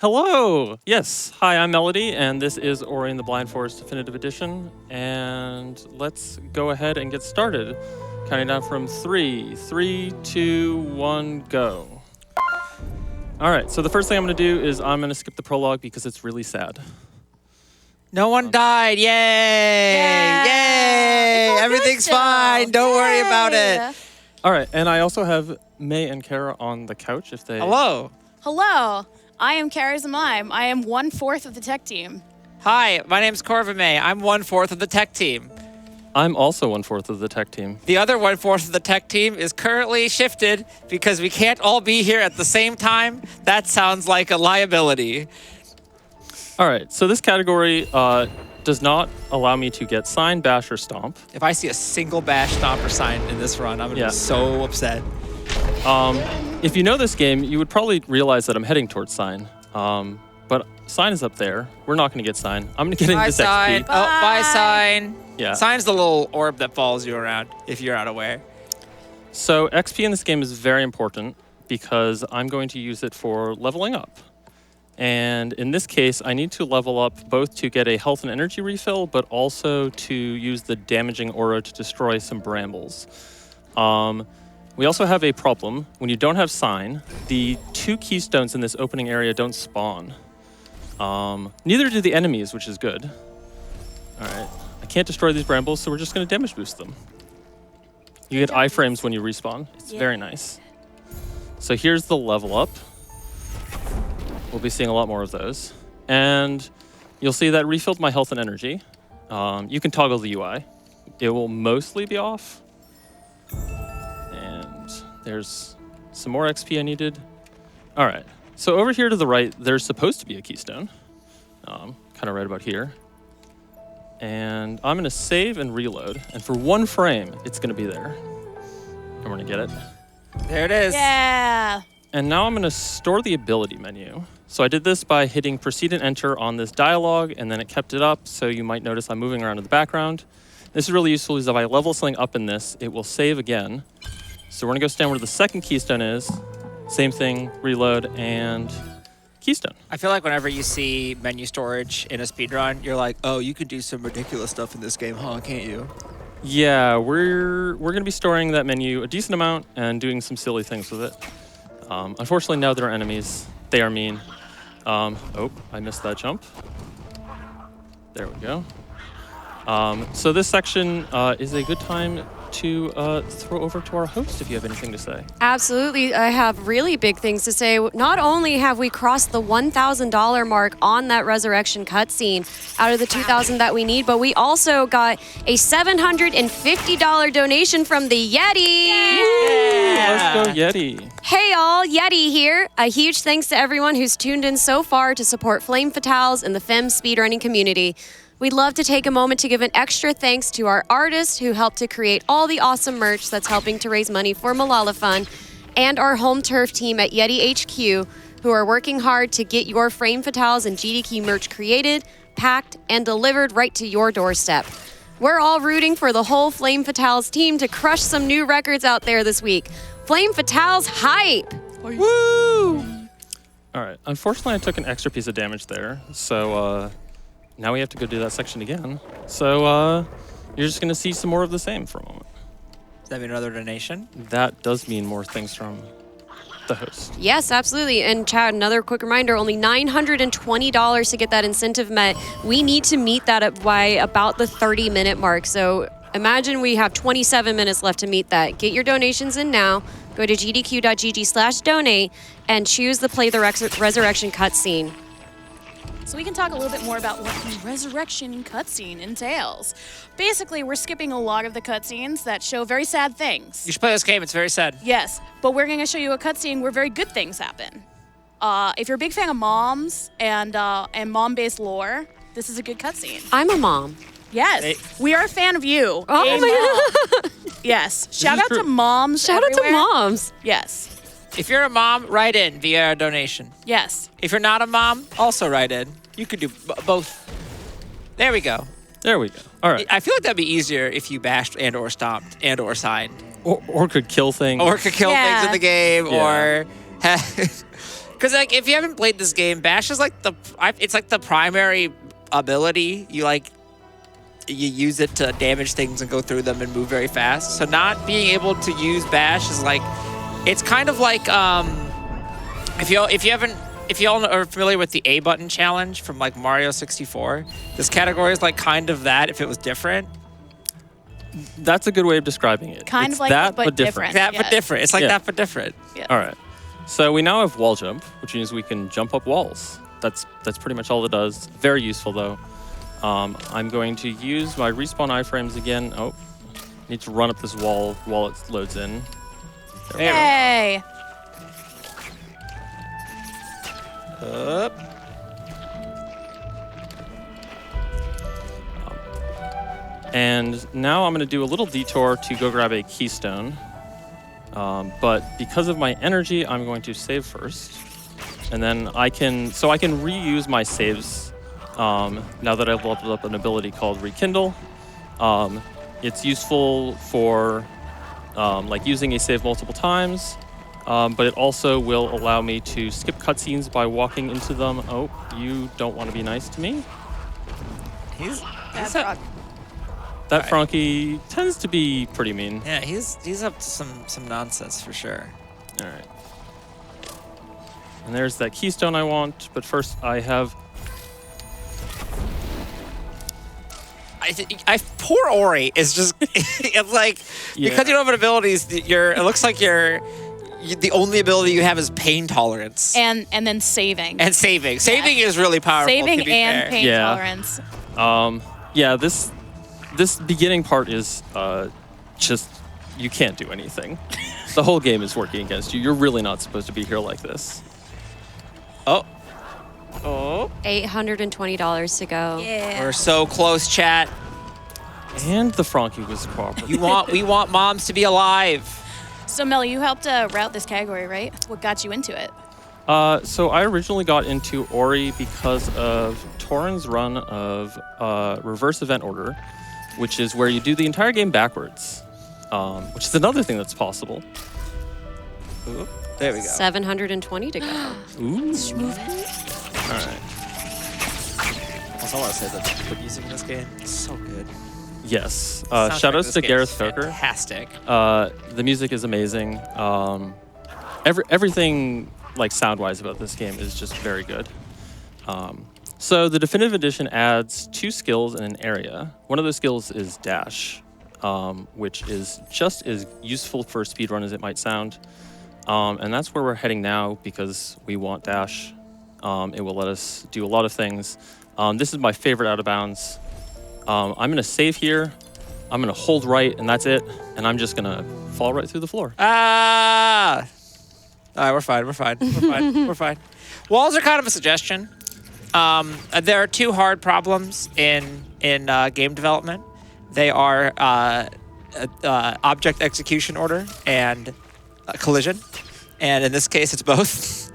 Hello! Yes, hi, I'm Melody, and this is Ori and the Blind Forest Definitive Edition. And let's go ahead and get started. Counting down from 3, 2, 1, go. All right, so the first thing I'm going to do is I'm going to skip the prologue because it's really sad. No one died. Yay! Yay! Everything's fine. Don't worry about it. All right, and I also have May and Kara on the couch if they... Hello. Hello, I am Caraisamime. I am 1/4 of the tech team. Hi, my name's Corvimae. I'm 1/4 of the tech team. I'm also 1/4 of the tech team. The other 1/4 of the tech team is currently shifted because we can't all be here at the same time. That sounds like a liability. All right, so this category does not allow me to get sign, bash, or stomp. If I see a single bash, stomp, or sign in this run, I'm gonna be so upset. If you know this game, you would probably realize that I'm heading towards sign. But sign is up there. We're not going to get sign. I'm going to get into this sign. XP. Oh, bye, sign. Yeah. Sign's the little orb that follows you around, if you're unaware. So XP in this game is very important because I'm going to use it for leveling up. And in this case, I need to level up both to get a health and energy refill, but also to use the damaging aura to destroy some brambles. We also have a problem. When you don't have sign, the 2 keystones in this opening area don't spawn. Neither do the enemies, which is good. All right. I can't destroy these brambles, so we're just going to damage boost them. You get iframes when you respawn. It's very nice. So here's the level up. We'll be seeing a lot more of those. And you'll see that refilled my health and energy. You can toggle the UI. It will mostly be off. There's some more XP I needed. All right, so over here to the right, there's supposed to be a keystone. Kind of right about here. And I'm gonna save and reload. And for 1 frame, it's gonna be there. And we're gonna get it. There it is. Yeah. And now I'm gonna store the ability menu. So I did this by hitting proceed and enter on this dialogue, and then it kept it up, so you might notice I'm moving around in the background. This is really useful because if I level something up in this, it will save again. So we're gonna go stand where the second keystone is. Same thing, reload, and keystone. I feel like whenever you see menu storage in a speedrun, you're like, oh, you could do some ridiculous stuff in this game, huh, can't you? Yeah, we're gonna be storing that menu a decent amount and doing some silly things with it. Unfortunately, now there are enemies. They are mean. Oh, I missed that jump. There we go. So this section is a good time to throw over to our host if you have anything to say. Absolutely. I have really big things to say. Not only have we crossed the $1,000 mark on that resurrection cutscene out of the 2,000 that we need, but we also got a $750 donation from the Yeti. Let's go Yeti. Hey all, Yeti here. A huge thanks to everyone who's tuned in so far to support Flame Fatales and the FEM speedrunning community. We'd love to take a moment to give an extra thanks to our artists who helped to create all the awesome merch that's helping to raise money for Malala Fund, and our home turf team at Yeti HQ, who are working hard to get your Flame Fatales and GDQ merch created, packed, and delivered right to your doorstep. We're all rooting for the whole Flame Fatales team to crush some new records out there this week. Flame Fatales hype! Woo! All right, unfortunately I took an extra piece of damage there, so now we have to go do that section again. So you're just gonna see some more of the same for a moment. Does that mean another donation? That does mean more things from the host. Yes, absolutely. And Chad, another quick reminder, only $920 to get that incentive met. We need to meet that up by about the 30-minute mark. So imagine we have 27 minutes left to meet that. Get your donations in now. Go to gdq.gg/donate and choose the Play the Resurrection cutscene. So we can talk a little bit more about what the resurrection cutscene entails. Basically, we're skipping a lot of the cutscenes that show very sad things. You should play this game, it's very sad. Yes, but we're going to show you a cutscene where very good things happen. If you're a big fan of moms and mom-based lore, this is a good cutscene. I'm a mom. Yes, we are a fan of you. Oh my God. Yes, shout out to moms Shout out to everywhere. moms. Yes. If you're a mom, write in via a donation. Yes. If you're not a mom, also write in. You could do both. There we go. There we go. All right. I feel like that'd be easier if you bashed and or stomped and or signed. Or could kill things. Or could kill things in the game, Yeah. or Because like if you haven't played this game, Bash is like it's like the primary ability. You use it to damage things and go through them and move very fast. So not being able to use Bash is like, it's kind of like if y'all are familiar with the A button challenge from like Mario 64, this category is like kind of that if it was different. That's a good way of describing it. Kind It's of like that, but different. That but Yeah. different. It's like Yeah. that but different. Yeah. All right. So we now have wall jump, which means we can jump up walls. That's pretty much all it does. Very useful though. I'm going to use my respawn iframes again. Oh, need to run up this wall while it loads in. There we go. Yay! Up. And now I'm going to do a little detour to go grab a keystone. But because of my energy, I'm going to save first. And then I can reuse my saves now that I've leveled up an ability called Rekindle. It's useful for like using a save multiple times, but it also will allow me to skip cutscenes by walking into them. Oh, you don't want to be nice to me? That's rock. That Frankie tends to be pretty mean. Yeah, he's up to some nonsense for sure. All right. And there's that keystone I want, but first I have... Poor Ori is just it's like Yeah. because you don't have abilities. It looks like the only ability you have is pain tolerance And then saving. and saving. Saving is really powerful. Saving to be and fair. pain Yeah. tolerance. Yeah, this beginning part is just... You can't do anything. The whole game is working against you. You're really not supposed to be here like this. Oh, $820 to go. Yeah. we're so close, chat. And the Frankie was cooperative. We want moms to be alive. So Mel, you helped route this category, right? What got you into it? So I originally got into Ori because of Torin's run of reverse event order, which is where you do the entire game backwards, which is another thing that's possible. Ooh, there we go. $720 to go. Ooh. All right. Also, I want to say that the music in this game is so good. Yes. Soundtrack Shoutouts this to game Gareth is Coker. Fantastic. The music is amazing. Everything like sound-wise about this game is just very good. So the Definitive Edition adds 2 skills in an area. One of those skills is dash, which is just as useful for speedrun as it might sound. And that's where we're heading now because we want dash. It will let us do a lot of things. This is my favorite out of bounds. I'm going to save here. I'm going to hold right, and that's it. And I'm just going to fall right through the floor. Ah! All right, we're fine. We're fine. We're fine. Walls are kind of a suggestion. There are 2 hard problems in game development. They are object execution order and collision. And in this case, it's both.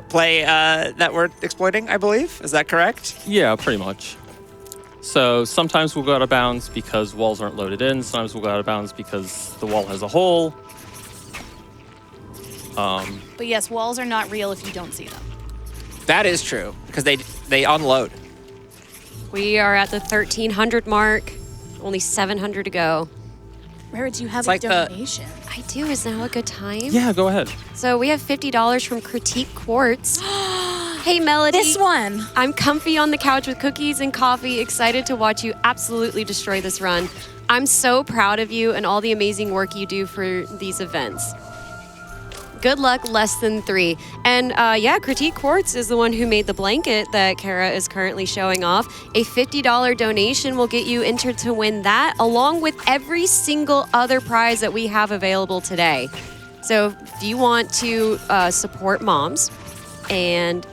Play that we're exploiting, I believe. Is that correct? Yeah, pretty much. So sometimes we'll go out of bounds because walls aren't loaded in. Sometimes we'll go out of bounds because the wall has a hole. But yes, walls are not real if you don't see them. That is true because they unload. We are at the 1,300 mark. Only 700 to go. Rara, do you have It's a like the- donation? I do. Is now a good time? Yeah, go ahead. So we have $50 from Critique Quartz. Hey, Melody. This one. I'm comfy on the couch with cookies and coffee, excited to watch you absolutely destroy this run. I'm so proud of you and all the amazing work you do for these events. Good luck, less than 3. And yeah, Critique Quartz is the one who made the blanket that Kara is currently showing off. A $50 donation will get you entered to win that, along with every single other prize that we have available today. So if you want to support moms and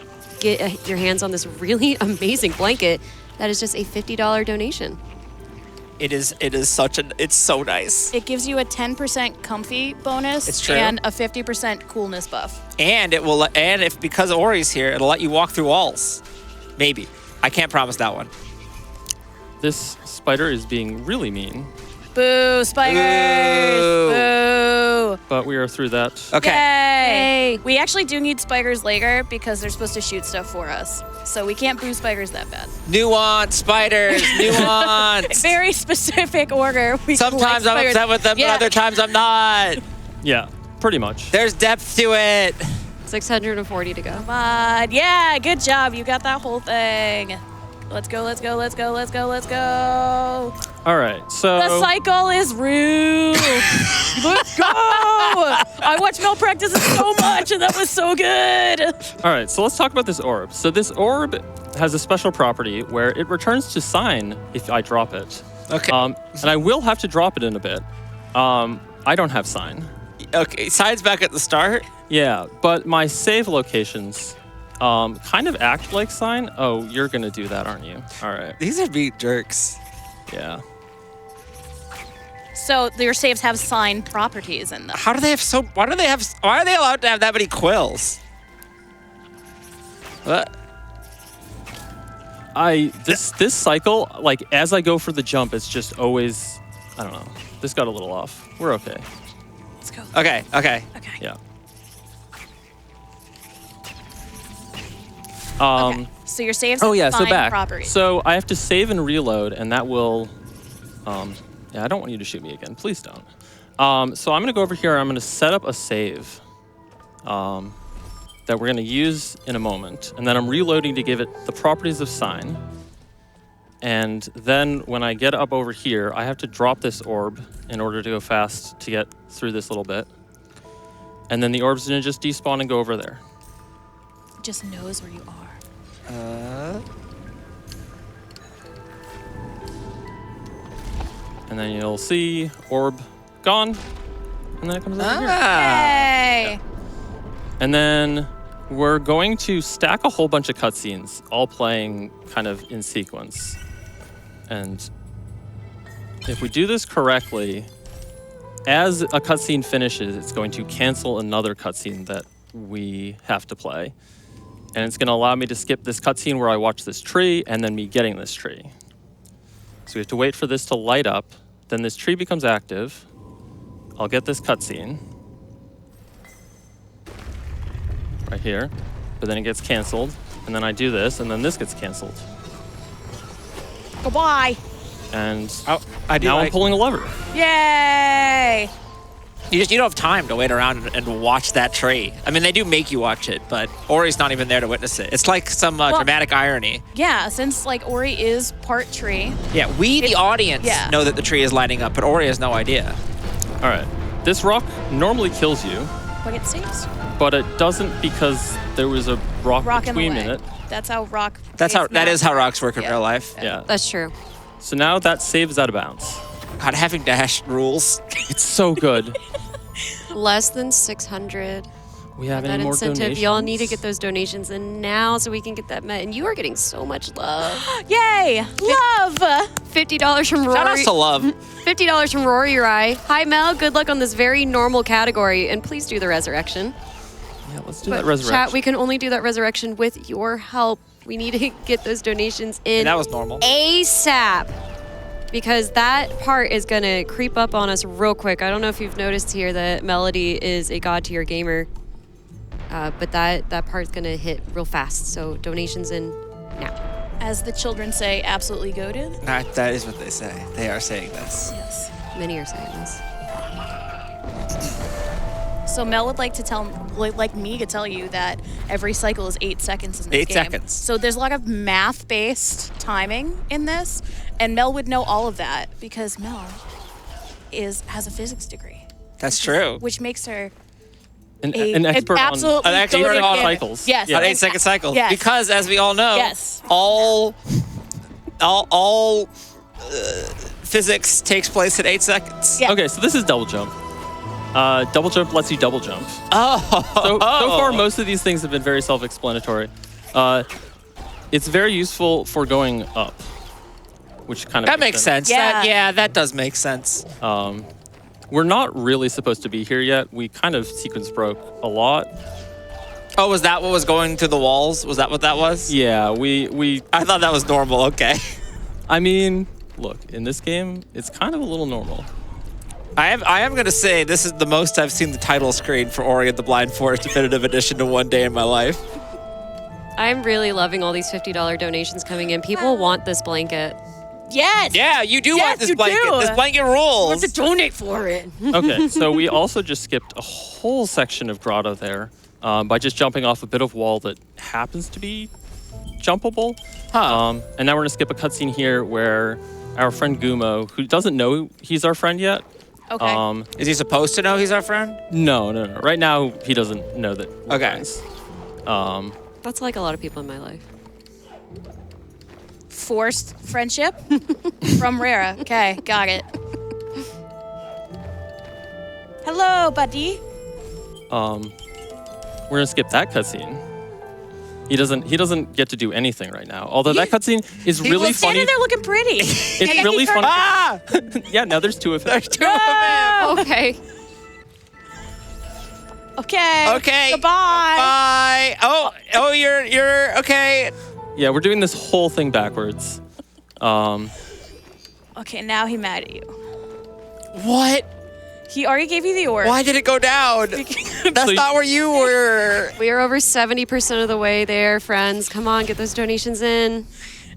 get your hands on this really amazing blanket, that is just a $50 donation. It is it's so nice. It gives you a 10% comfy bonus It's true. and a 50% coolness buff. And it will if because Ori's here, it'll let you walk through walls. Maybe. I can't promise that one. This spider is being really mean. Boo, spiders! Boo. Boo! Woo! but we are through that. Okay. Yay! Yay. We actually do need spiders later because they're supposed to shoot stuff for us. So we can't boo spiders that bad. Nuance, spiders, nuance. Very specific order. We Sometimes like I'm spiders. upset with them, Yeah. but other times I'm not. Yeah, pretty much. There's depth to it. 640 to go. Come on. Yeah, good job. You got that whole thing. Let's go, let's go, let's go, let's go, let's go. All right, so The cycle is rude. Let's go. I watched Mel practice it so much, and that was so good. all right, so let's talk about this orb. So this orb has a special property where it returns to sign if I drop it. Okay. And I will have to drop it in a bit. I don't have sign. Okay, side's back at the start. Yeah, but my save locations kind of act like sign. Oh, you're gonna do that, aren't you? All right. These are beat jerks. Yeah. So your saves have sign properties in them. How do they have so? Why are they allowed to have that many quills? What? This cycle, like as I go for the jump, it's just always, I don't know. This got a little off. We're okay. Let's go. Okay. Okay. Yeah. Okay. So your saves Oh yeah, have so sign back. properties. So I have to save and reload, and that will. Yeah, I don't want you to shoot me again. Please don't. So I'm gonna go over here. I'm gonna set up a save that we're gonna use in a moment, and then I'm reloading to give it the properties of sign. And then when I get up over here, I have to drop this orb in order to go fast to get through this little bit. And then the orb's gonna just despawn and go over there. It just knows where you are. And then you'll see orb gone, and then it comes over here. Hey. And then we're going to stack a whole bunch of cutscenes, all playing kind of in sequence. And if we do this correctly, as a cutscene finishes, it's going to cancel another cutscene that we have to play. And it's going to allow me to skip this cutscene where I watch this tree and then me getting this tree. So we have to wait for this to light up. Then this tree becomes active. I'll get this cutscene right here, but then it gets canceled. And then I do this, and then this gets canceled. Goodbye. And I do now I'm like- pulling a lever. Yay. You don't have time to wait around and watch that tree. I mean, they do make you watch it, but Ori's not even there to witness it. It's like some dramatic irony. Yeah, since like Ori is part tree. Yeah, we, the audience, yeah. know that the tree is lighting up, but Ori has no idea. All right. This rock normally kills you, But it saves. but it doesn't because there was a rock Rock in the between way. it. That's how rock. That is how rocks work in Yeah. real life. Yeah. That's true. So now that save is out of bounds. God, having dash rules. It's so good. Less than 600. We have That any more incentive. donations? Y'all need to get those donations in now so we can get that met. And you are getting so much love. Yay! Love. $50 from Rory. Shout outs to love. $50 from Rory Uri. Hi Mel, good luck on this very normal category, and please do the resurrection. Yeah, let's do But that resurrection. chat, we can only do that resurrection with your help. We need to get those donations in And that was normal. ASAP. Because that part is going to creep up on us real quick. I don't know if you've noticed here that Melody is a god tier gamer. But that part's going to hit real fast. So donations in now. As the children say, absolutely goated. That is what they say. They are saying this. Yes. Many are saying this. So Mel would like me to tell you that every cycle is 8 seconds in this 8 game. seconds. So there's a lot of math-based timing in this, and Mel would know all of that because Mel has a physics degree, That's true. which makes her an expert on absolutely an expert goated on gamer. cycles. Yes. Yeah. An 8-second cycle. Yes. Because, as we all know, Yes. all physics takes place at 8 seconds. Yeah. Okay, so this is double jump. Double jump lets you double jump. Oh. So far, most of these things have been very self-explanatory. It's very useful for going up, which kind of That makes sense. Yeah. That does make sense. We're not really supposed to be here yet. We kind of sequence broke a lot. Oh, was that what was going through the walls? Was that what that was? Yeah, we. I thought that was normal. Okay. I mean, look, in this game, it's kind of a little normal. I am gonna say this is the most I've seen the title screen for Ori and the Blind Forest Definitive Edition in one day in my life. I'm really loving all these $50 donations coming in. People want this blanket. Yes. Yeah, you do Yes, want this you blanket. do. This blanket You rules. have to donate for it. Okay, so we also just skipped a whole section of grotto there by just jumping off a bit of wall that happens to be jumpable. Huh. And now we're gonna skip a cutscene here where our friend Gumo, who doesn't know he's our friend yet. Okay. Is he supposed to know he's our friend? No. Right now he doesn't know that. We're Okay. friends. That's like a lot of people in my life. Forced friendship from Rara. Okay, got it. Hello, buddy. We're gonna skip that cutscene. He doesn't get to do anything right now. Although that cutscene is really He's funny. standing there looking pretty. It's really funny. Ah! Yeah, now there's two of them. There's two of them. Okay. Okay. Okay. Goodbye. Bye. Oh, you're okay. Yeah, we're doing this whole thing backwards. Okay, now he's mad at you. What? He already gave you the orb. Why did it go down? That's So- not where you were. We are over 70% of the way there, friends. Come on, get those donations in.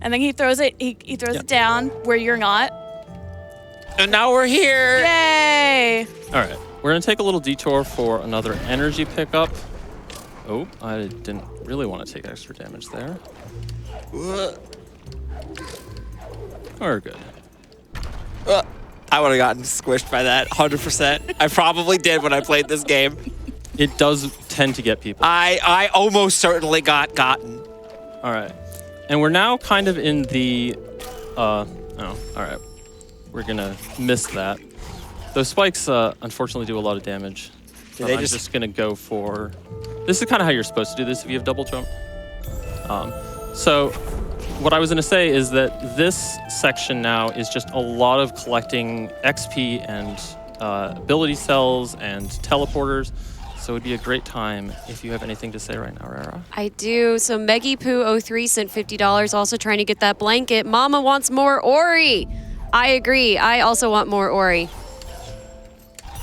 And then he throws it. He throws it down where you're not. And now we're here. Yay! All right, we're gonna take a little detour for another energy pickup. Oh, I didn't really want to take extra damage there. We're good. I would have gotten squished by that 100%. I probably did when I played this game. It does tend to get people. I almost certainly got gotten. All right, and we're now kind of in the. Oh, all right. We're gonna miss that. Those spikes, unfortunately, do a lot of damage. So they I'm just- just gonna go for. This is kind of how you're supposed to do this if you have double jump. So, what I was gonna say is that this section now is just a lot of collecting XP and ability cells and teleporters. So it'd be a great time if you have anything to say right now, Rara. I do. So Meggy Poo 03 sent $50, also trying to get that blanket. Mama wants more Ori. I agree. I also want more Ori.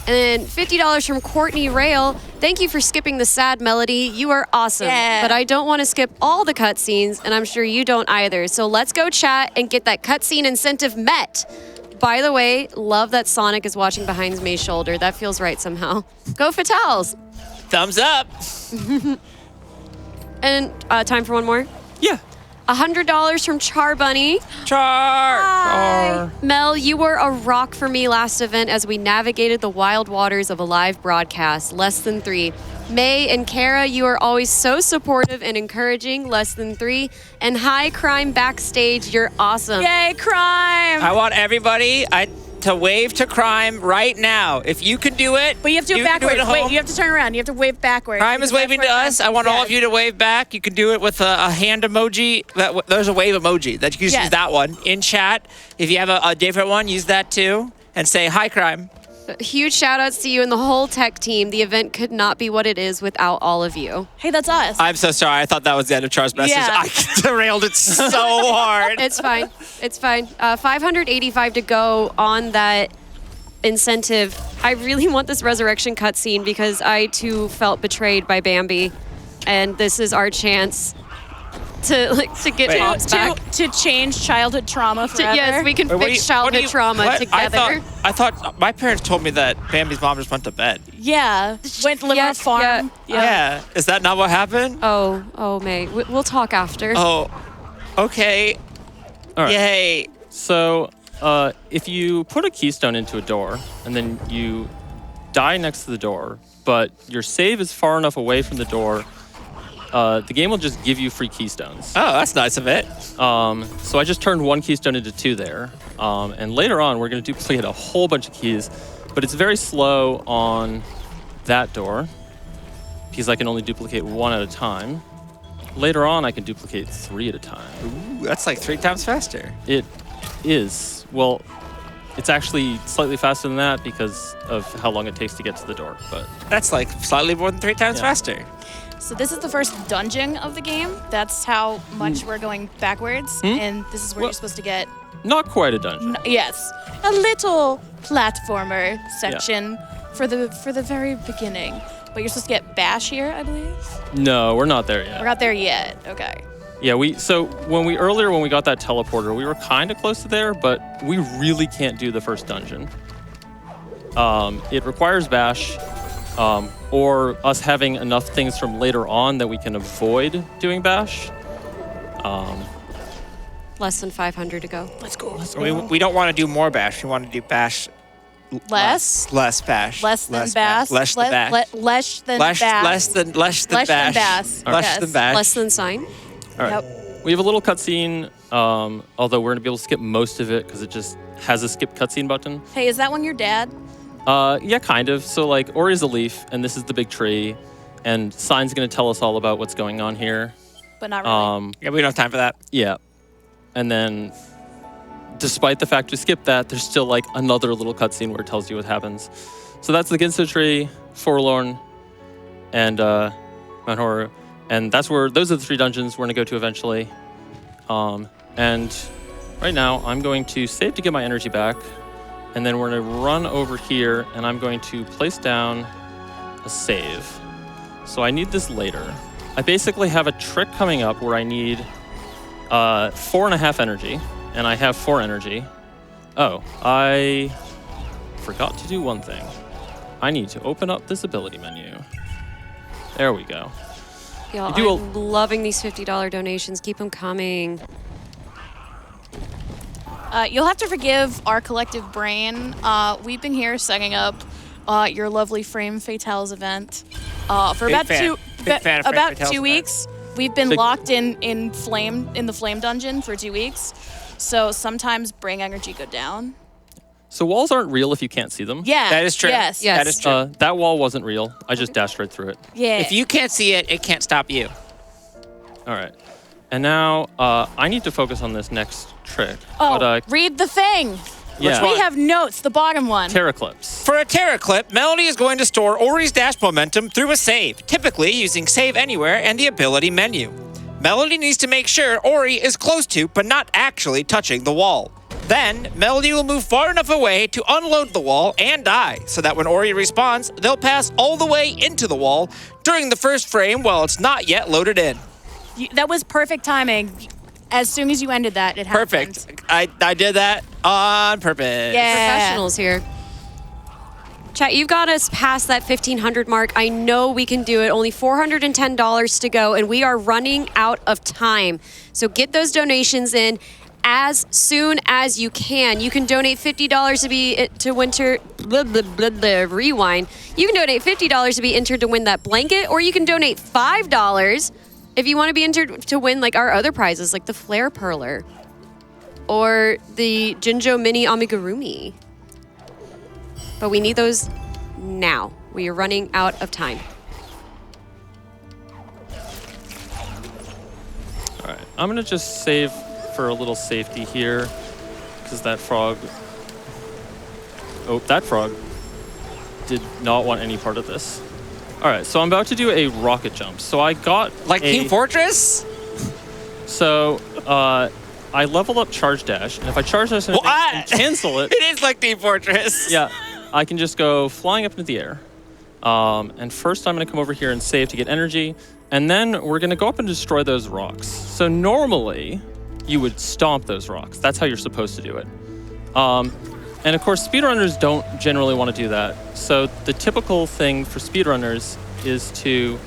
And then $50 from Courtney Rail. Thank you for skipping the sad melody. You are awesome. Yeah. But I don't want to skip all the cutscenes, and I'm sure you don't either. So let's go chat and get that cutscene incentive met. By the way, love that Sonic is watching behind May's shoulder. That feels right somehow. Go Fatals. Thumbs up. And time for one more. Yeah. $100 from Char Bunny. Char. Mel, you were a rock for me last event as we navigated the wild waters of a live broadcast. Less than 3. May and Kara, you are always so supportive and encouraging. Less than 3. And High Crime Backstage, you're awesome. Yay, crime! I want everybody to wave to Crime right now. If you can do it. But you have to do it can backwards. at Wait, home. you have to turn around. You have to wave backwards. Crime is because that's waving to where us. I want all of you to wave back. You can do it with a hand emoji. There's a wave emoji. That you can just Yes. use that one in chat. If you have a different one, use that too. And say, hi, Crime. Huge shout outs to you and the whole tech team. The event could not be what it is without all of you. Hey, that's us. I'm so sorry. I thought that was the end of Char's message. Yeah. I derailed it so hard. It's fine. It's fine. 585 to go on that incentive. I really want this resurrection cutscene because I too felt betrayed by Bambi, and this is our chance to get Pops back. to change childhood trauma forever. Yes, we can Wait, what fix do childhood you- trauma what? together. I thought my parents told me that Bambi's mom just went to bed. Yeah. Went to live on a Yes, farm. Yeah. Is that not what happened? Oh, May. We'll talk after. Oh, okay. All right. Yay. So, if you put a keystone into a door and then you die next to the door, but your save is far enough away from the door, the game will just give you free keystones. Oh, that's nice of it. So I just turned one keystone into 2 there. And later on, we're going to duplicate a whole bunch of keys, but it's very slow on that door because I can only duplicate 1 at a time. Later on, I can duplicate 3 at a time. Ooh, that's like 3 times faster. It is. Well, it's actually slightly faster than that because of how long it takes to get to the door. But That's like slightly more than 3 times Yeah. faster. So this is the first dungeon of the game. That's how much we're going backwards. And this is where you're supposed to get, Not quite a dungeon. yes, a little platformer section for the very beginning. But you're supposed to get Bash here, I believe. No, we're not there yet. We're not there yet. Okay. Yeah, so when we got that teleporter, we were kind of close to there, but we really can't do the first dungeon. It requires Bash, or us having enough things from later on that we can avoid doing Bash. Less than 500 to go. Let's go. We don't want to do more bash. We want to do bash Less? less bash. Less than bash. Less than bash. Less than Less bash. less than Less than bash. bash. Less Yes. than bash. Less than sign. All right. Yep. We have a little cutscene, although we're going to be able to skip most of it because it just has a skip cutscene button. Hey, is that one your dad? Yeah, kind of. So, like, Ori's a leaf, and this is the big tree, and Sign's going to tell us all about what's going on here. But not really. Yeah, we don't have time for that. Yeah. And then, despite the fact we skipped that, there's still, like, another little cutscene where it tells you what happens. So that's the Ginso tree, Forlorn, and Mount Horror. And those are the 3 dungeons we're going to go to eventually. And right now, I'm going to save to get my energy back. And then we're going to run over here, and I'm going to place down a save. So I need this later. I basically have a trick coming up where I need 4.5 energy, and I have 4 energy. Oh, I forgot to do one thing. I need to open up this ability menu. There we go. Y'all, You do I'm loving these $50 donations. Keep them coming. You'll have to forgive our collective brain. We've been here setting up your lovely Frame Fatales event for Big about fan. Big fan of Frame about Fatales 2 event. weeks. We've been Big- locked in the Flame dungeon for 2 weeks. So sometimes brain energy go down. So walls aren't real if you can't see them. Yeah. That is true. Yes. Yes. That is true. That wall wasn't real. I just dashed right through it. Yeah. If you can't see it, it can't stop you. All right. And now I need to focus on this next trick. Oh, But, read the thing. yeah. We have notes. The bottom one. Terraclips. For a Terra clip, Melody is going to store Ori's dash momentum through a save, typically using Save Anywhere and the ability menu. Melody needs to make sure Ori is close to, but not actually touching the wall. Then, Melody will move far enough away to unload the wall and die, so that when Ori respawns, they'll pass all the way into the wall during the first frame while it's not yet loaded in. That was perfect timing. As soon as you ended that, it happened. Perfect. I did that on purpose. Yeah. Professionals here. Chat, you've got us past that 1,500 mark. I know we can do it. Only $410 to go, and we are running out of time. So get those donations in as soon as you can. You can donate $50 to winter rewind. You can donate $50 to be entered to win that blanket, or you can donate $5 if you want to be entered to win like our other prizes, like the Flare Perler or the Jinjo Mini Amigurumi. But we need those now. We are running out of time. All right. I'm going to just save for a little safety here because that frog... Oh, that frog did not want any part of this. All right. So I'm about to do a rocket jump. So I got Like a... Team Fortress? So I leveled up Charge Dash, and if I Charge Dash and cancel it... It is like Team Fortress. Yeah, I can just go flying up into the air. And first I'm going to come over here and save to get energy. And then we're going to go up and destroy those rocks. So normally, you would stomp those rocks. That's how you're supposed to do it. And of course, speedrunners don't generally want to do that. So the typical thing for speedrunners is to...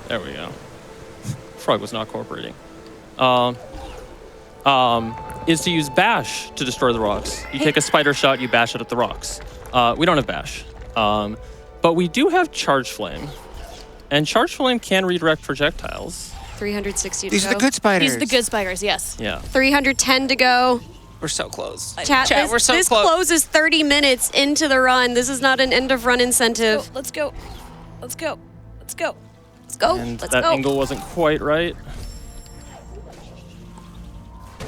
There we go. Frog was not cooperating. Is to use Bash to destroy the rocks. You take a spider shot, you bash it at the rocks. We don't have Bash. But we do have Charge Flame. And Charge Flame can redirect projectiles. 360 to These go. are the good spiders. These are the good spiders, yes. Yeah. 310 to go. We're so close. Chat, we're so this close. closes 30 minutes into the run. This is not an end of run incentive. Let's go. Let's go. Let's go. Let's go. And Let's that go. angle wasn't quite right.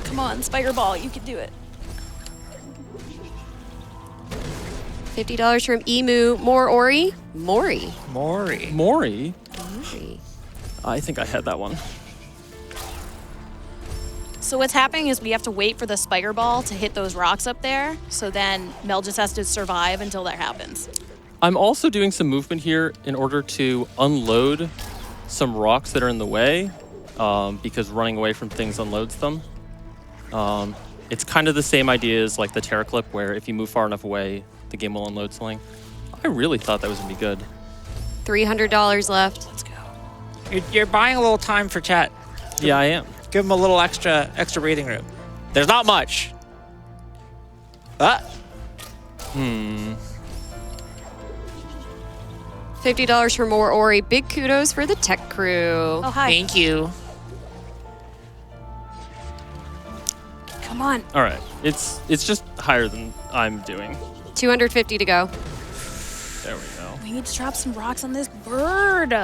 Come on, Spider Ball, you can do it. $50 from Emu. More Ori. Mori. Mori. Mori? Mori. I think I had that one. So what's happening is we have to wait for the spider ball to hit those rocks up there. So then Mel just has to survive until that happens. I'm also doing some movement here in order to unload some rocks that are in the way, because running away from things unloads them. It's kind of the same idea as like the Terra clip, where if you move far enough away, the game will unload something. I really thought that was gonna be good. $300 left. Let's go. You're buying a little time for chat. Yeah, I am. Give them a little extra breathing room. There's not much. $50 for more Ori. Big kudos for the tech crew. Oh, hi. Thank you. Come on. All right, it's just higher than I'm doing. 250 to go. There we go. We need to drop some rocks on this bird.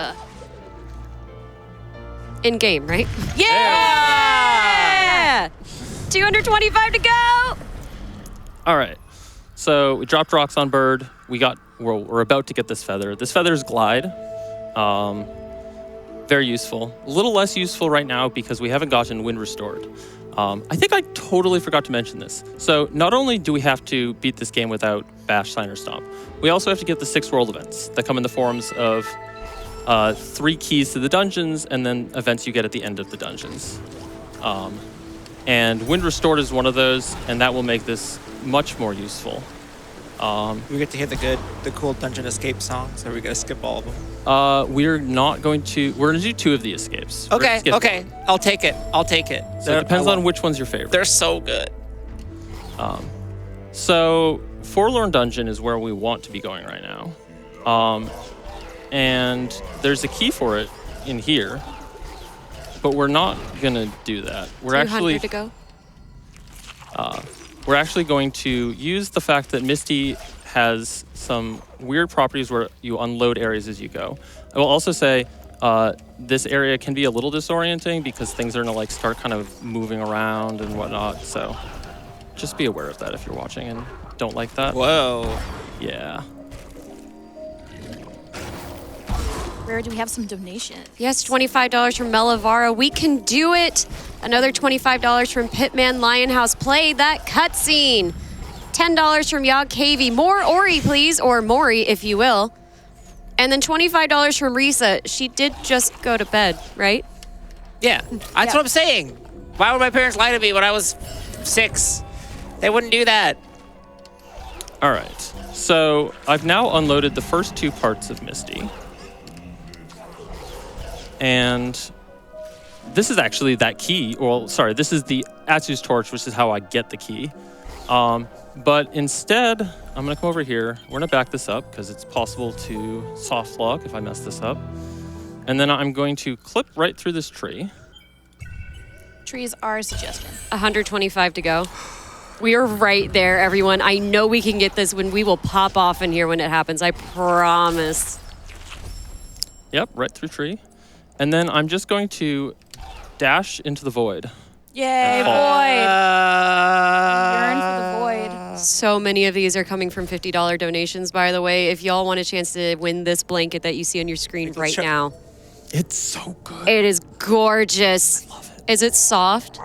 In game, right? Yeah! 225 to go. All right, so we dropped rocks on bird. We're about to get this feather. This feather is glide. Very useful. A little less useful right now because we haven't gotten wind restored. I think I totally forgot to mention this. So not only do we have to beat this game without Bash, Sign, or Stomp, we also have to get the 6 world events that come in the forms of 3 keys to the dungeons and then events you get at the end of the dungeons. And Wind Restored is one of those, and that will make this much more useful. We get to hear the cool dungeon escape songs, or are we gonna skip all of them? We're going to do 2 of the escapes. We're Okay, skipping. okay. I'll take it. So it depends on which one's your favorite. They're so good. So Forlorn Dungeon is where we want to be going right now. And there's a key for it in here, but we're not gonna do that. We're 200 to go. We're actually going to use the fact that Misty has some weird properties where you unload areas as you go. I will also say this area can be a little disorienting because things are gonna like start kind of moving around and whatnot. So just be aware of that if you're watching and don't like that. Whoa. Yeah. Rare, do we have some donations? Yes, $25 from Melavara. We can do it. Another $25 from Pitman Lionhouse. Play that cutscene. $10 from Yog Cavey. More Ori, please, or Mori, if you will. And then $25 from Risa. She did just go to bed, right? Yeah, that's what I'm saying. Why would my parents lie to me when I was 6? They wouldn't do that. All right. So I've now unloaded the first 2 parts of Misty. And this is actually that key. Well, sorry, this is the Atsu's torch, which is how I get the key. But instead, I'm gonna come over here. We're gonna back this up because it's possible to soft lock if I mess this up. And then I'm going to clip right through this tree. Trees are a suggestion. 125 to go. We are right there, everyone. I know we can get this when we will pop off in here when it happens. I promise. Yep, right through tree. And then I'm just going to dash into the void. Yay, void! Yearn for the void. So many of these are coming from $50 donations, by the way. If y'all want a chance to win this blanket that you see on your screen right now. It's so good. It is gorgeous. I love it. Is it soft?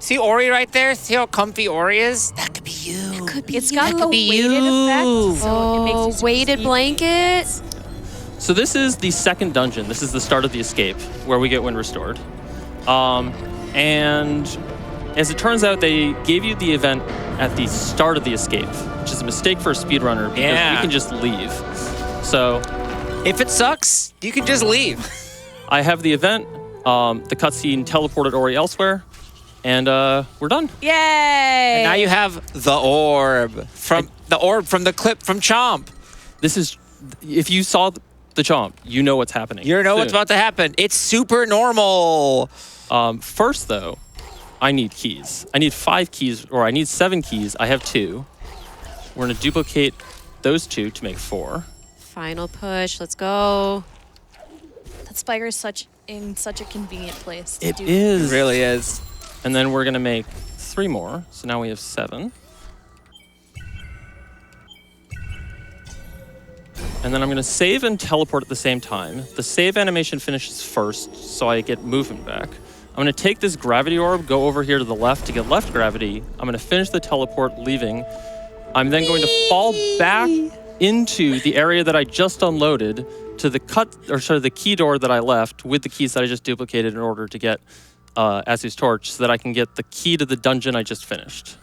See Ori right there? See how comfy Ori is? That could be you. It's got the could be weighted you. effect, so it Oh, makes you super weighted sleepy. blanket. So this is the second dungeon. This is the start of the escape where we get wind restored. And as it turns out, they gave you the event at the start of the escape, which is a mistake for a speedrunner because Yeah. you can just leave. So If it sucks, you can just leave. I have the event, the cutscene teleported Ori elsewhere, and we're done. Yay! Now you have the orb from the clip from Chomp. This is, if you saw the chomp, you know what's happening. You know what's soon. about to happen. It's super normal. First, though, I need keys. I need 5 keys, or I need 7 keys. I have 2. We're going to duplicate those 2 to make 4. Final push. Let's go. That spider is in such a convenient place. to It do. is. It really is. And then we're going to make 3 more. So now we have 7. And then I'm going to save and teleport at the same time. The save animation finishes first, so I get movement back. I'm going to take this gravity orb, go over here to the left to get left gravity. I'm going to finish the teleport, leaving. I'm then going to fall back into the area that I just unloaded to the key door that I left with the keys that I just duplicated in order to get Asu's torch, so that I can get the key to the dungeon I just finished.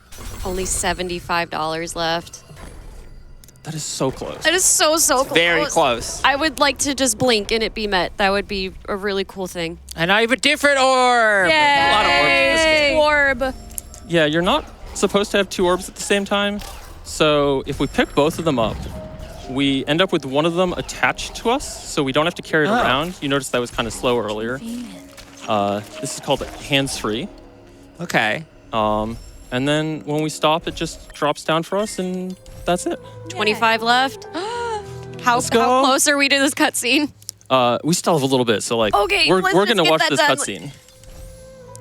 Only $75 left. That is so close. That is so close. Very close. I would like to just blink and it be met. That would be a really cool thing. And I have a different orb. Yay! A lot of orbs in this game. Orb. Yeah, you're not supposed to have 2 orbs at the same time. So if we pick both of them up, we end up with one of them attached to us, so we don't have to carry it around. You noticed that was kind of slow earlier. This is called hands-free. Okay. And then when we stop, it just drops down for us, and that's it. 25 left. How go. close are we to this cutscene? We still have a little bit, so like Okay, we're let's gonna get watch that this done. cutscene.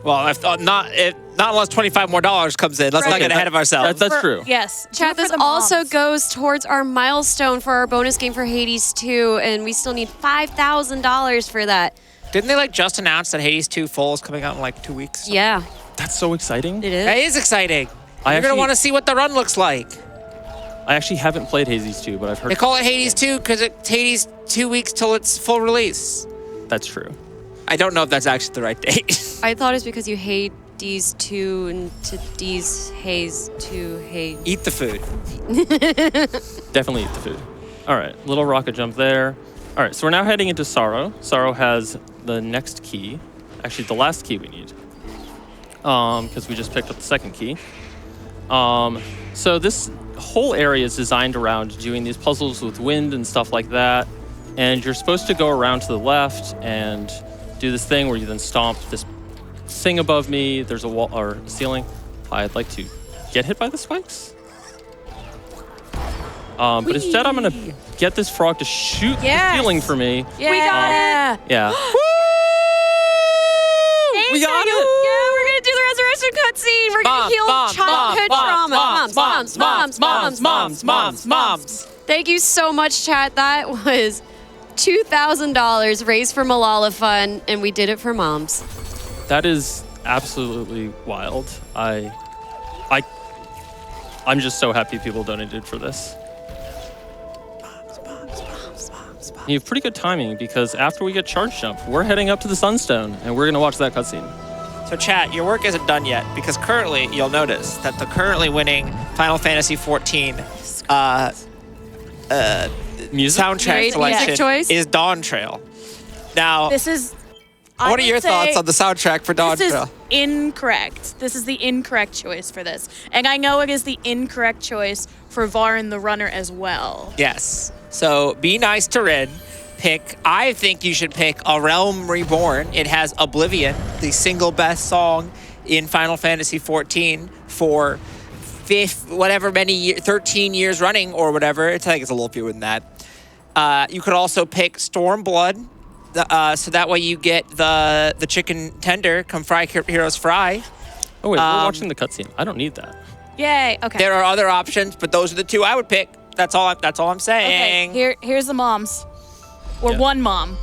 Well, not unless $25 more comes in. Let's not get ahead of ourselves. That's true. Yes. Chat, do it this for the also moms. goes towards our milestone for our bonus game for Hades 2, and we still need $5,000 for that. Didn't they just announce that Hades 2 Full is coming out in 2 weeks? Yeah, That's so exciting. it is. That is exciting. I You're going to actually- want to see what the run looks like. I actually haven't played Hades 2, but I've heard They call it Hades 2 because it's Hades 2 weeks till its full release. that's true. I don't know if that's actually the right date. I thought it's because you hate D's 2 and to D's Haze 2 Haze. Eat the food. Definitely eat the food. All right, little rocket jump there. All right, so we're now heading into Sorrow. Sorrow has the next key, actually the last key we need, because we just picked up the second key. So this whole area is designed around doing these puzzles with wind and stuff like that. And you're supposed to go around to the left and do this thing where you then stomp this thing above me. There's a wall or ceiling. I'd like to get hit by the spikes. But instead, I'm going to get this frog to shoot Yes. the ceiling for me. Yeah. We got it. Yeah. We got it. Yeah, we're gonna do the resurrection cutscene. We're gonna heal childhood trauma. Moms. Thank you so much, chat. That was $2,000 raised for Malala Fund, and we did it for moms. That is absolutely wild. I'm just so happy people donated for this. You have pretty good timing because after we get charge jump, we're heading up to the Sunstone and we're gonna watch that cutscene. So chat, your work isn't done yet because currently you'll notice that the currently winning Final Fantasy XIV Music? soundtrack Great selection music choice. is Dawn Trail. Now, This is. what are your thoughts on the soundtrack for Dawn This Trail? is incorrect. This is the incorrect choice for this. And I know it is the incorrect choice for Varn the Runner as well. Yes. So be nice to Rin. I think you should pick A Realm Reborn. It has Oblivion, the single best song in Final Fantasy XIV for 13 years running or whatever. I think it's a little fewer than that. You could also pick Stormblood, so that way you get the chicken tender, come fry heroes fry. Oh wait, we're watching the cutscene. I don't need that. Yay. Okay. There are other options, but those are the two I would pick. That's all I'm saying. Okay. Here's the moms. Or Yeah. one mom.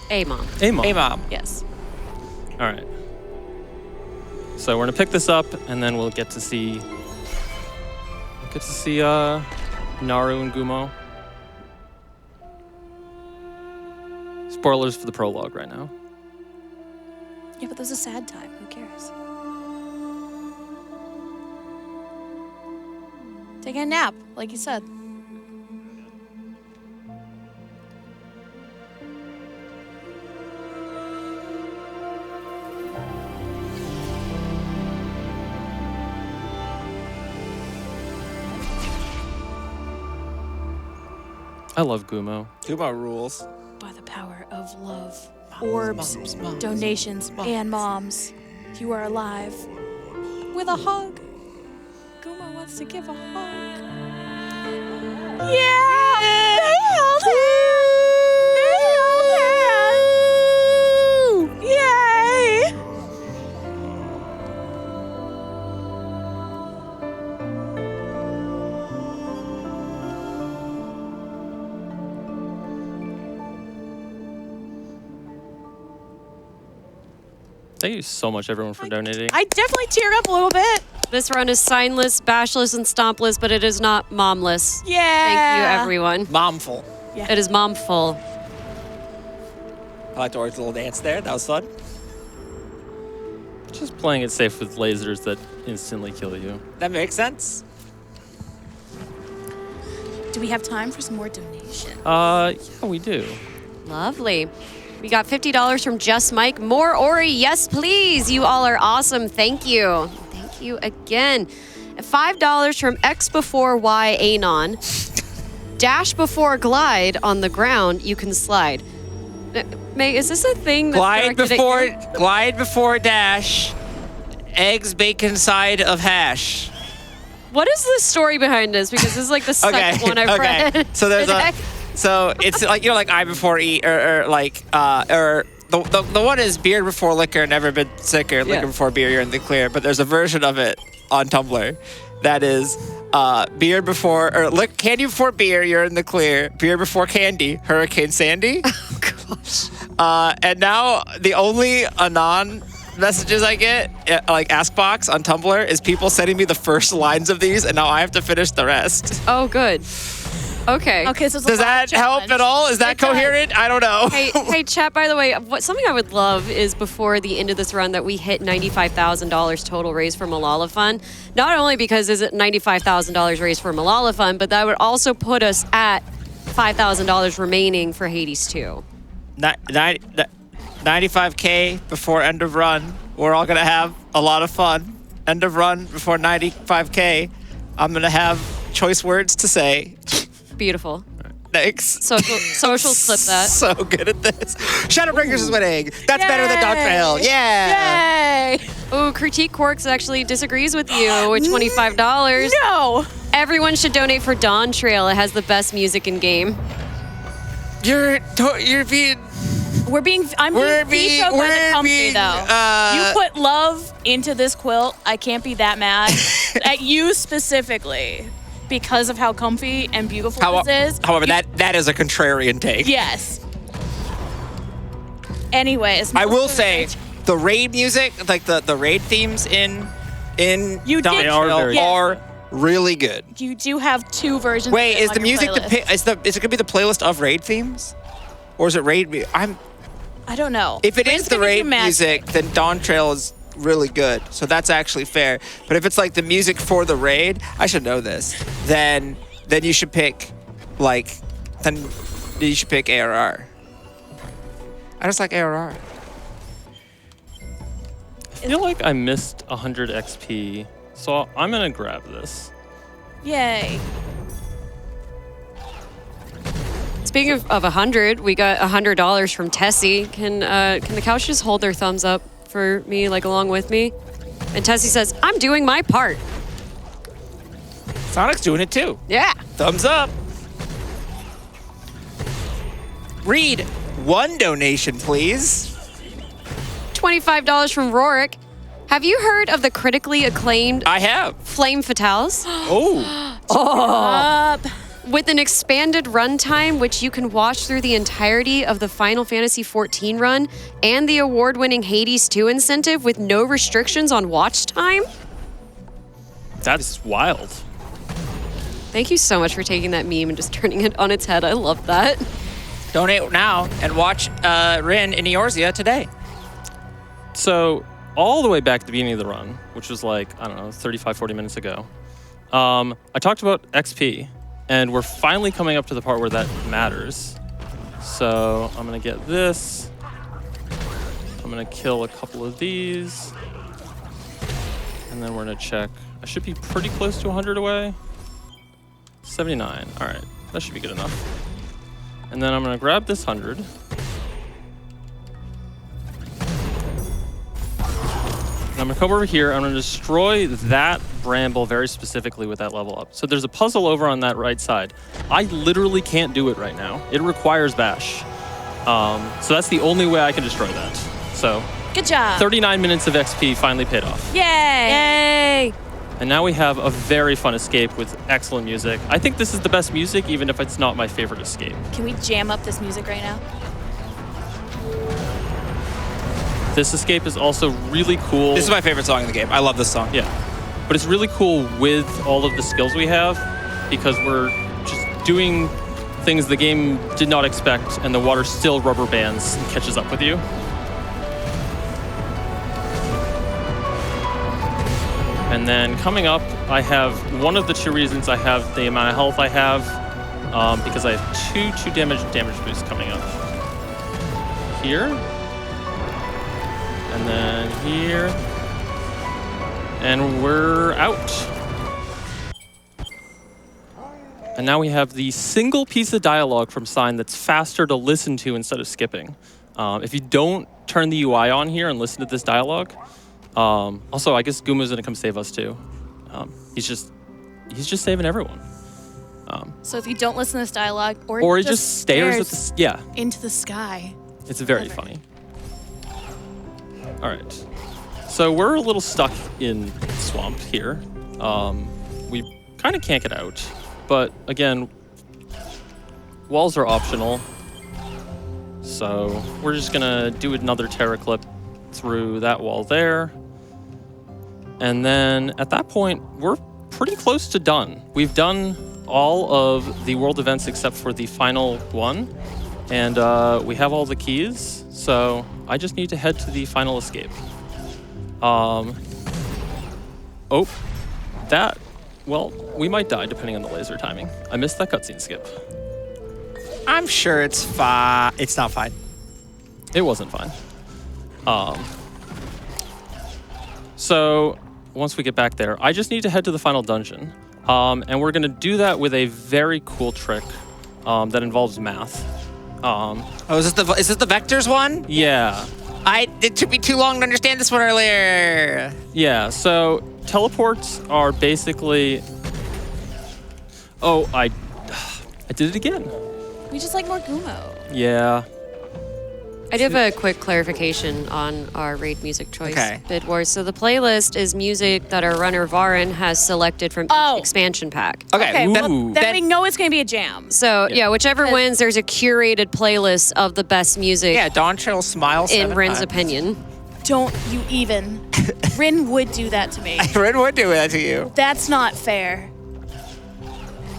Hey, mom. Hey, Mom. Hey, Mom. Yes. All right. So we're gonna pick this up, and then we'll get to see Naru and Gumo. Spoilers for the prologue right now. Yeah, but there's a sad time. Who cares? Taking a nap, like you said. I love Gumo. Kuma rules. By the power of love, orbs, donations, and moms, you are alive. With a hug. Guma wants to give a hug. Yeah! They held hands! They held hands! Yay! Thank you so much, everyone, for donating. I definitely teared up a little bit. This run is signless, bashless, and stompless, but it is not momless. Yeah. Thank you, everyone. Momful. Yeah. It is momful. I liked Ori's little dance there. That was fun. Just playing it safe with lasers that instantly kill you. That makes sense. Do we have time for some more donations? Yeah, we do. Lovely. We got $50 from Just Mike. More Ori, yes, please. You all are awesome. Thank you. Thank you again. $5 from X before Y Anon. Dash before glide on the ground, you can slide. May, is this a thing that's Glide before dash. Eggs, bacon side of hash. What is the story behind this? Because this is like the second one I've read. So there's so it's like, you know, like I before E or the one is beer before liquor, never been sicker. Liquor before beer, you're in the clear. But there's a version of it on Tumblr that is beer before or candy before beer, you're in the clear. Beer before candy, Hurricane Sandy. Oh gosh. And now the only anon messages I get, like Askbox on Tumblr, is people sending me the first lines of these, and now I have to finish the rest. Oh, good. Okay. Okay, so it's a Does lot that of challenge. help at all? Is that It does. coherent? I don't know. Hey, chat, by the way, something I would love is before the end of this run that we hit $95,000 total raise for Malala Fund. Not only because it's $95,000 raised for Malala Fund, but that would also put us at $5,000 remaining for Hades 2. 95K before end of run. We're all going to have a lot of fun. End of run before 95K. I'm going to have choice words to say. Beautiful. Thanks. Social clip that. So good at this. Shadowbringers is winning. That's better than Dog Trail. Yeah. Yay! Ooh, Critique Quarks actually disagrees with you with $25. No! Everyone should donate for Dawn Trail. It has the best music in game. You're being... I'm being vetoed by the company, though. You put love into this quilt, I can't be that mad at you specifically because of how comfy and beautiful this is. However, that is a contrarian take. Yes. Anyways. I will say, the raid music, like the raid themes in Dawn Trail are really good. You do have two versions. Wait, of it is on the your music playlist. is it gonna be the playlist of raid themes, or is it raid? I don't know. If it is Raid's the gonna do raid magic. music, then Dawn Trail is really good. So that's actually fair. But if it's like the music for the raid, I should know this. Then you should pick ARR. I just like ARR. I feel like I missed 100 XP, so I'm gonna grab this. Yay. Speaking of 100, we got $100 from Tessie. Can the couch just hold their thumbs up for me, like along with me? And Tessie says, "I'm doing my part." Sonic's doing it too. Yeah. Thumbs up. Read one donation, please. $25 from Rorik. Have you heard of the critically acclaimed I have. Flame Fatales? Oh. With an expanded runtime, which you can watch through the entirety of the Final Fantasy XIV run, and the award-winning Hades 2 incentive with no restrictions on watch time? That's wild. Thank you so much for taking that meme and just turning it on its head. I love that. Donate now and watch Rin in Eorzea today. So all the way back at the beginning of the run, which was like, I don't know, 35, 40 minutes ago, I talked about XP. And we're finally coming up to the part where that matters. So I'm gonna get this. I'm gonna kill a couple of these. And then we're gonna check. I should be pretty close to 100 away. 79, all right, that should be good enough. And then I'm gonna grab this 100. And I'm gonna come over here, I'm gonna destroy that bramble very specifically with that level up. So there's a puzzle over on that right side. I literally can't do it right now. It requires bash. So that's the only way I can destroy that. So Good job. 39 minutes of XP finally paid off. Yay. Yay! And now we have a very fun escape with excellent music. I think this is the best music, even if it's not my favorite escape. Can we jam up this music right now? This escape is also really cool. This is my favorite song in the game. I love this song. Yeah, but it's really cool with all of the skills we have because we're just doing things the game did not expect, and the water still rubber bands and catches up with you. And then coming up, I have one of the 2 reasons I have the amount of health I have, because I have 2 damage boosts coming up. Here, and then here, and we're out. And now we have the single piece of dialogue from Sign that's faster to listen to instead of skipping. If you don't turn the UI on here and listen to this dialogue, also I guess Gumo's gonna come save us too. He's just saving everyone. So if you don't listen to this dialogue, or he just stares at into the sky. It's very funny. All right, so we're a little stuck in swamp here. We kind of can't get out, but again, walls are optional. So we're just gonna do another Terra clip through that wall there. And then at that point, we're pretty close to done. We've done all of the world events except for the final one. And we have all the keys. So I just need to head to the final escape. Well, we might die depending on the laser timing. I missed that cutscene skip. I'm sure it's fine. It's not fine. It wasn't fine. So once we get back there, I just need to head to the final dungeon. And we're gonna do that with a very cool trick that involves math. Is this the vectors one? Yeah. It took me too long to understand this one earlier. Yeah, so teleports are basically... Oh, I did it again. We just like more Gumo. Yeah. I do have a quick clarification on our raid music choice. Okay. Bid Wars. So the playlist is music that our runner Varin has selected from each expansion pack. Okay. Ooh. Then we know it's going to be a jam. So yeah, whichever wins, there's a curated playlist of the best music. Yeah, Dawn Trail Smile 7 in Rin's times. opinion. Don't you even. Rin would do that to me. Rin would do that to you. That's not fair.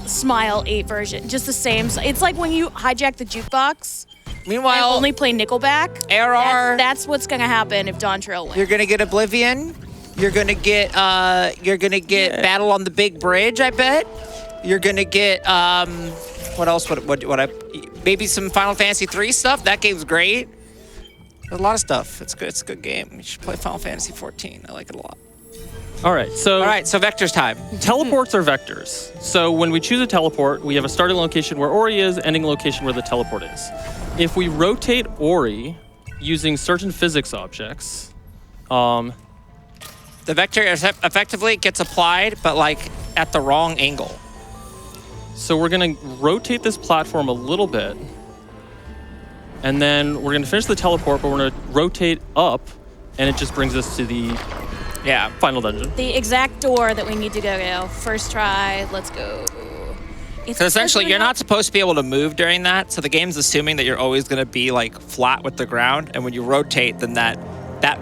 Smile 8 version. Just the same. It's like when you hijack the jukebox. Meanwhile, and only play Nickelback. ARR. That's what's gonna happen if Dawn Trail wins. You're gonna get Oblivion. You're gonna get Battle on the Big Bridge. I bet. You're gonna get what else? Maybe some Final Fantasy 3 stuff. That game's great. There's a lot of stuff. It's good. It's a good game. You should play Final Fantasy 14. I like it a lot. All right, so vectors time. Teleports are vectors. So when we choose a teleport, we have a starting location where Ori is, ending location where the teleport is. If we rotate Ori using certain physics objects, the vector effectively gets applied, but like at the wrong angle. So we're gonna rotate this platform a little bit, and then we're gonna finish the teleport, but we're gonna rotate up, and it just brings us to the final dungeon. The exact door that we need to go. First try, let's go. So essentially, you're not supposed to be able to move during that. So the game's assuming that you're always going to be like flat with the ground. And when you rotate, then that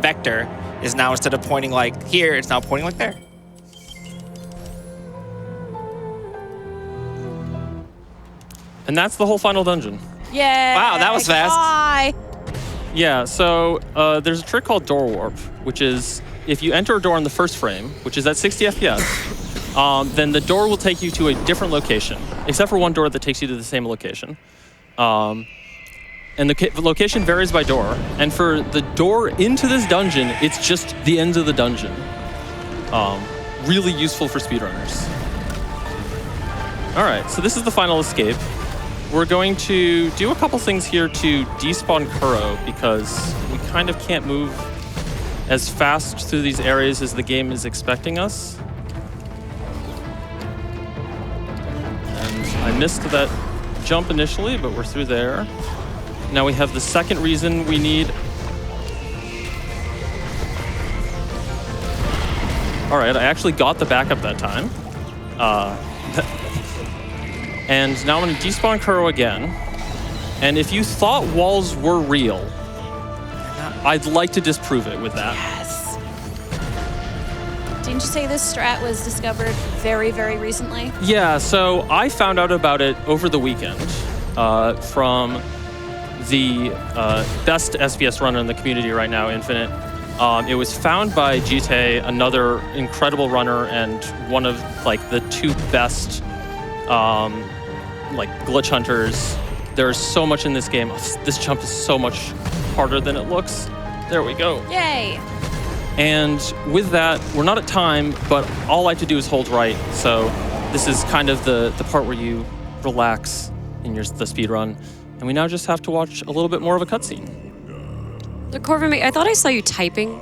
vector is now, instead of pointing like here, it's now pointing like there. And that's the whole final dungeon. Yeah. Wow, that was fast. Bye. Yeah, so there's a trick called door warp, which is if you enter a door in the first frame, which is at 60 FPS, then the door will take you to a different location, except for one door that takes you to the same location. And the location varies by door. And for the door into this dungeon, it's just the end of the dungeon. Really useful for speedrunners. All right, so this is the final escape. We're going to do a couple things here to despawn Kuro because we kind of can't move as fast through these areas as the game is expecting us. And I missed that jump initially, but we're through there. Now we have the second reason we need... All right, I actually got the backup that time. And now I'm going to despawn Kuro again. And if you thought walls were real... I'd like to disprove it with that. Yes. Didn't you say this strat was discovered very, very recently? Yeah, so I found out about it over the weekend from the best SPS runner in the community right now, Infinite. It was found by Jite, another incredible runner and one of like the 2 best like glitch hunters. There's so much in this game. This jump is so much harder than it looks. There we go. Yay. And with that, we're not at time, but all I have to do is hold right. So this is kind of the part where you relax in the speed run. And we now just have to watch a little bit more of a cutscene. So Corvimae, I thought I saw you typing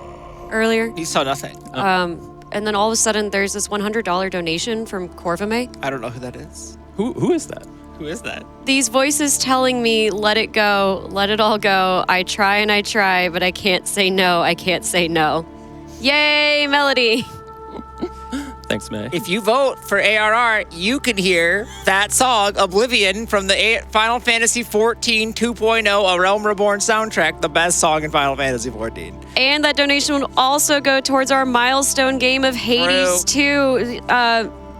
earlier. You saw nothing. And then all of a sudden there's this $100 donation from Corvimae. I don't know who that is. Who is that? Who is that? These voices telling me, let it go, let it all go. I try and I try, but I can't say no. I can't say no. Yay, Melody. Thanks, May. If you vote for ARR, you can hear that song, Oblivion, from the Final Fantasy XIV 2.0 A Realm Reborn soundtrack, the best song in Final Fantasy XIV. And that donation will also go towards our milestone game of Hades 2.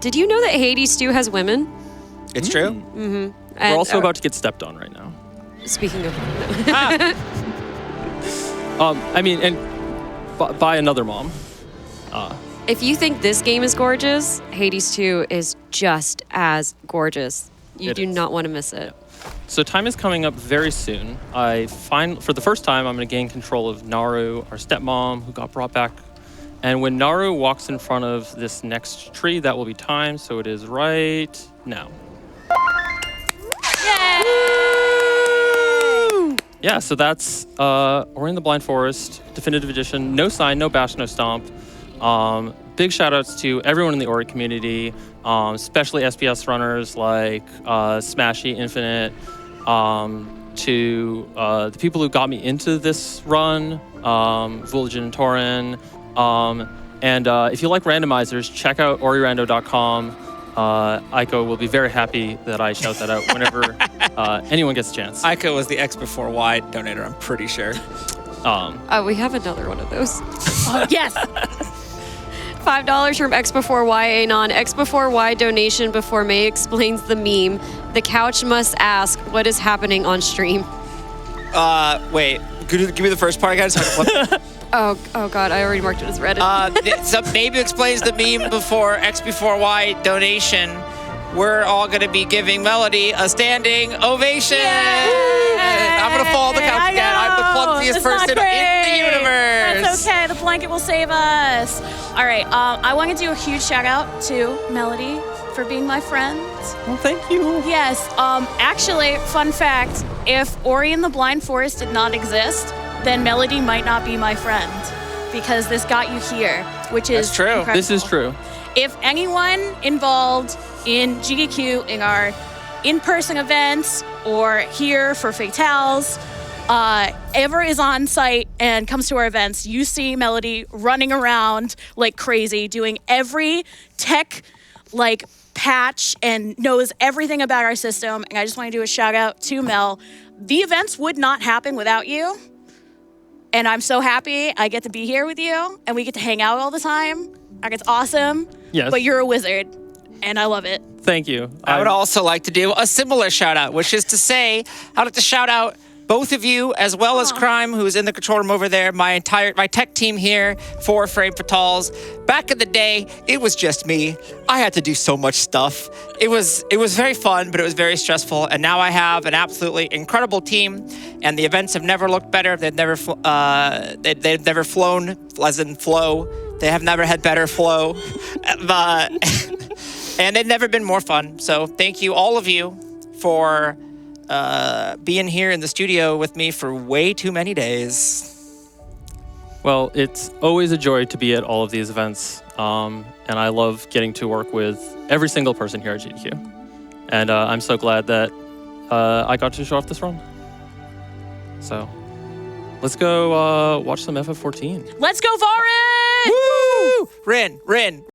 Did you know that Hades 2 has women? It's true. Mm-hmm. We're also about to get stepped on right now. Speaking of... I mean, and by another mom. If you think this game is gorgeous, Hades 2 is just as gorgeous. You do not want to miss it. So time is coming up very soon. For the first time, I'm going to gain control of Naru, our stepmom, who got brought back. And when Naru walks in front of this next tree, that will be time. So it is right now. Yay! Yeah, so that's Ori and the Blind Forest, Definitive Edition. No sign, no bash, no stomp. Big shout outs to everyone in the Ori community, especially SPS runners like Smashy, Infinite, to the people who got me into this run, Vulgin and Torin. And if you like randomizers, check out orirando.com. Aiko will be very happy that I shout that out whenever anyone gets a chance. Aiko was the X before Y donator, I'm pretty sure. We have another one of those. Yes. $5 from X Before Y Anon. X Before Y donation before May explains the meme. The couch must ask, what is happening on stream? Wait, give me the first part again. Oh God, I already marked it as read. So maybe explains the meme before X Before Y donation. We're all going to be giving Melody a standing ovation. Yay! I'm going to follow the couch again. I'm the clumsiest person in the universe. That's okay. The blanket will save us. All right. I want to do a huge shout out to Melody for being my friend. Well, thank you. Yes. Actually, fun fact, if Ori and the Blind Forest did not exist, then Melody might not be my friend because this got you here, which is That's true. Incredible. This is true. If anyone involved in GDQ in our in-person events or here for Fatales ever is on site and comes to our events, you see Melody running around like crazy, doing every tech like patch and knows everything about our system. And I just want to do a shout out to Mel. The events would not happen without you. And I'm so happy I get to be here with you and we get to hang out all the time. Like, it's awesome. Yes. But you're a wizard and I love it. Thank you. I would also like to do a similar shout out, which is to say, I'd like to shout out both of you, as well as Crime, who's in the control room over there, my tech team here for Frame Fatales. Back in the day, it was just me. I had to do so much stuff. It was very fun, but it was very stressful. And now I have an absolutely incredible team, and the events have never looked better. They've never flown, as in flow. They have never had better flow. And they've never been more fun. So thank you, all of you, for being here in the studio with me for way too many days. Well, it's always a joy to be at all of these events, and I love getting to work with every single person here at GDQ. And I'm so glad that I got to show off this run. So let's go watch some FF14. Let's go, Varus! Woo! Rin.